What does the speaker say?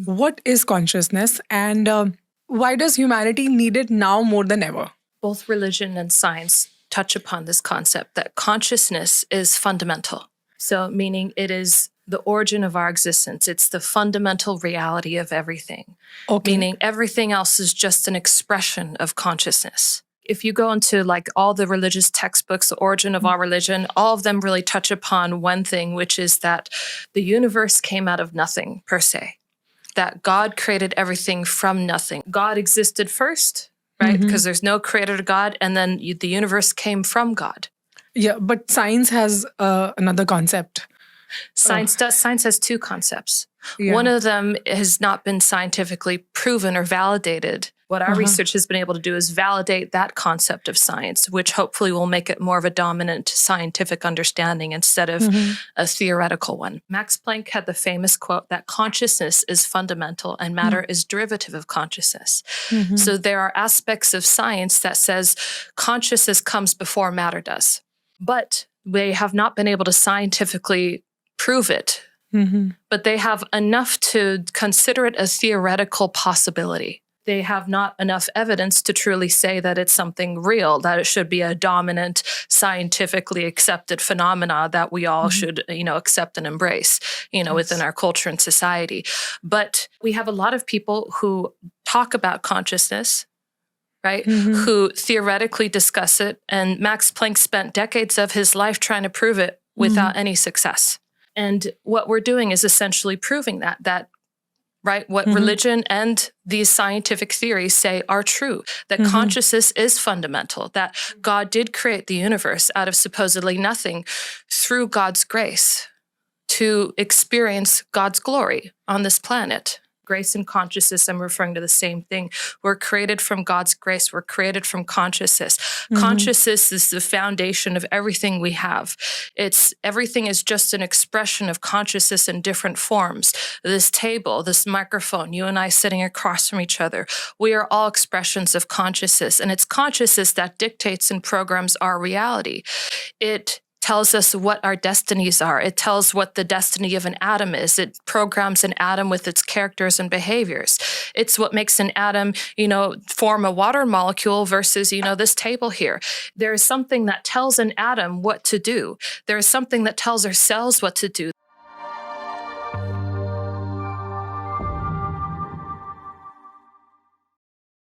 What is consciousness, and why does humanity need it now more than ever? Both religion and science touch upon this concept that consciousness is fundamental. So meaning it is the origin of our existence. It's the fundamental reality of everything. Okay. Meaning everything else is just an expression of consciousness. If you go into like all the religious textbooks, the origin of our religion, all of them really touch upon one thing, which is that the universe came out of nothing per se. That God created everything from nothing. God existed first, right? Because there's no creator to God, and then the universe came from God. Yeah, but science has another concept. Science has two concepts. Yeah. One of them has not been scientifically proven or validated. What our research has been able to do is validate that concept of science, which hopefully will make it more of a dominant scientific understanding instead of a theoretical one. Max Planck had the famous quote that consciousness is fundamental and matter is derivative of consciousness. So there are aspects of science that says consciousness comes before matter does, but they have not been able to scientifically prove it. But they have enough to consider it a theoretical possibility. They have not enough evidence to truly say that it's something real, that it should be a dominant, scientifically accepted phenomena that we all should, accept and embrace, within our culture and society. But we have a lot of people who talk about consciousness, right? Who theoretically discuss it. And Max Planck spent decades of his life trying to prove it without any success. And what we're doing is essentially proving that right, what religion and these scientific theories say are true, that consciousness is fundamental, that God did create the universe out of supposedly nothing through God's grace to experience God's glory on this planet. Grace and consciousness, I'm referring to the same thing. We're created from God's grace. We're created from consciousness. Consciousness is the foundation of everything we have. Everything is just an expression of consciousness in different forms. This table, this microphone, you and I sitting across from each other, we are all expressions of consciousness. And it's consciousness that dictates and programs our reality. It tells us what our destinies are. It tells what the destiny of an atom is. It programs an atom with its characters and behaviors. It's what makes an atom, form a water molecule versus, this table here. There is something that tells an atom what to do. There is something that tells our cells what to do.